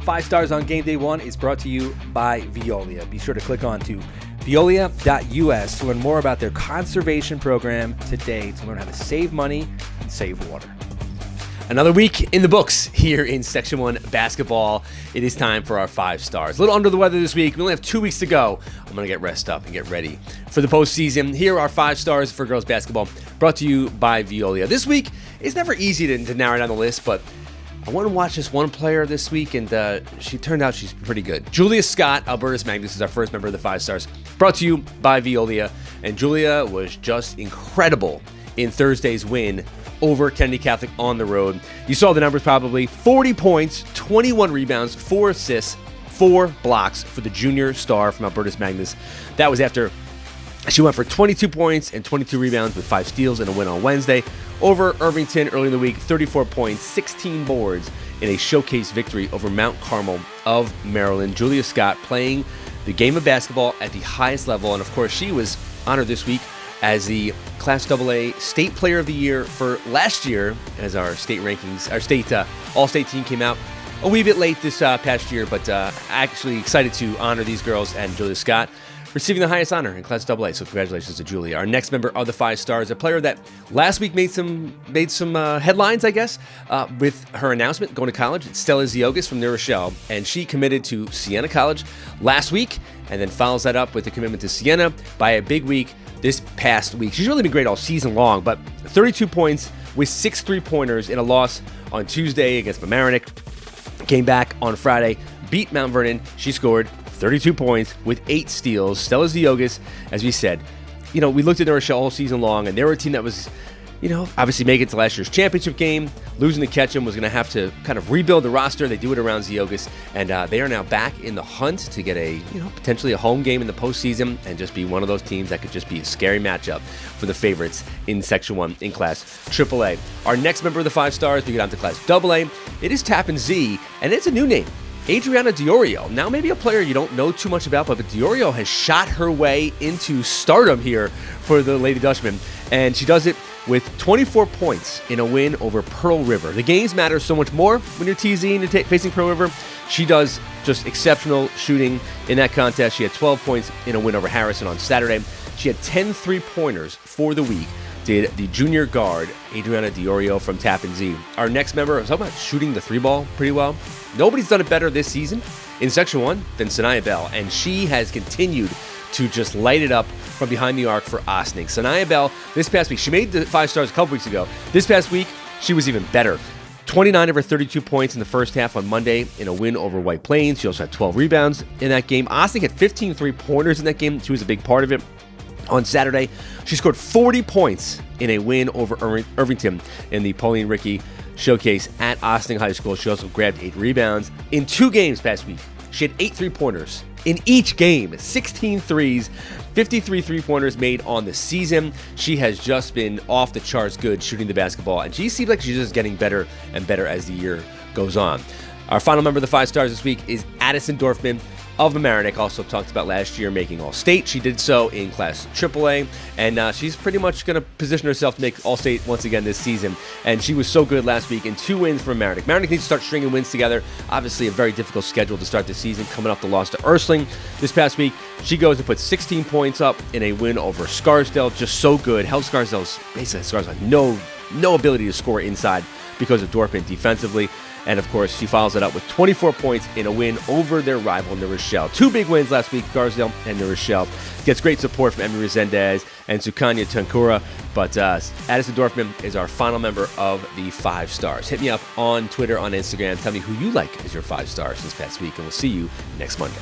5 Stars on Game Day One is brought to you by Veolia. Be sure to click on to veolia.us to learn more about their conservation program today to learn how to save money and save water. Another week in the books here in Section 1 basketball. It is time for our 5 stars. A little under the weather this week. We only have 2 weeks to go. I'm going to get rest up and get ready for the postseason. Here are our 5 stars for girls basketball, brought to you by Veolia. This week, it's never easy to narrow down the list, but I want to watch this one player this week, and she's pretty good. Julia Scott, Albertus Magnus, is our first member of the 5 stars, brought to you by Veolia. And Julia was just incredible in Thursday's win over Kennedy Catholic on the road. You saw the numbers probably. 40 points, 21 rebounds, 4 assists, 4 blocks for the junior star from Albertus Magnus. That was after she went for 22 points and 22 rebounds with 5 steals and a win on Wednesday over Irvington early in the week. 34 points, 16 boards in a showcase victory over Mount Carmel of Maryland. Julia Scott playing the game of basketball at the highest level. And of course, she was honored this week as the Class AA State Player of the Year for last year, as our state rankings, our state all-state team came out a wee bit late this past year, but actually excited to honor these girls and Julia Scott receiving the highest honor in Class AA. So congratulations to Julia. Our next member of the 5 stars, a player that last week made some headlines, I guess, with her announcement going to college. It's Stella Ziogas from Rochelle, and she committed to Siena College last week, and then follows that up with a commitment to Siena by a big week this past week. She's really been great all season long, but 32 points with 6 3-pointers in a loss on Tuesday against Mamaroneck. Came back on Friday, beat Mount Vernon. She scored 32 points with 8 steals. Stella Ziogas, as we said, we looked at Rochelle all season long, and they were a team that was, obviously making it to last year's championship game. Losing to Ketchum was going to have to kind of rebuild the roster. They do it around Ziogas, and they are now back in the hunt to get potentially a home game in the postseason and just be one of those teams that could just be a scary matchup for the favorites in Section 1 in Class AAA. Our next member of the 5 stars, we get on to Class AA. It is Tappan Z, and it's a new name. Adrianna Diorio. Now, maybe a player you don't know too much about, but Diorio has shot her way into stardom here for the Lady Dutchman, and she does it with 24 points in a win over Pearl River. The games matter so much more when you're TZ and you're facing Pearl River. She does just exceptional shooting in that contest. She had 12 points in a win over Harrison on Saturday. She had 10 3-pointers for the week. Did the junior guard, Adrianna Diorio from Tappan Z. Our next member, I was talking about shooting the 3-ball pretty well. Nobody's done it better this season in Section 1 than Saniya Bell, and she has continued to just light it up from behind the arc for Ossining. Saniya Bell, this past week, she made the 5 stars a couple weeks ago. This past week, she was even better. 29 of her 32 points in the first half on Monday in a win over White Plains. She also had 12 rebounds in that game. Ossining had 15 3-pointers in that game. She was a big part of it. On Saturday, she scored 40 points in a win over Irvington in the Pauline Rickey Showcase at Ossining High School. She also grabbed 8 rebounds. In 2 games past week, she had 8 3-pointers in each game, 16 threes, 53 3-pointers made on the season. She has just been off the charts good shooting the basketball, and she seems like she's just getting better and better as the year goes on. Our final member of the 5 stars this week is Addison Dorfman of Mamaroneck. Also talked about last year making All-State. She did so in Class AAA, and she's pretty much going to position herself to make All-State once again this season. And she was so good last week in 2 wins for Mamaroneck. Mamaroneck needs to start stringing wins together. Obviously, a very difficult schedule to start the season, coming off the loss to Ursling this past week. She goes and puts 16 points up in a win over Scarsdale. Just so good. Held Scarsdale's basically Scarsdale no ability to score inside because of Dorfman defensively. And, of course, she follows it up with 24 points in a win over their rival, New Rochelle. 2 big wins last week, Scarsdale and New Rochelle. Gets great support from Emmy Resendez and Sukanya Tankura. But Addison Dorfman is our final member of the 5 stars. Hit me up on Twitter, on Instagram. Tell me who you like as your 5 stars this past week, and we'll see you next Monday.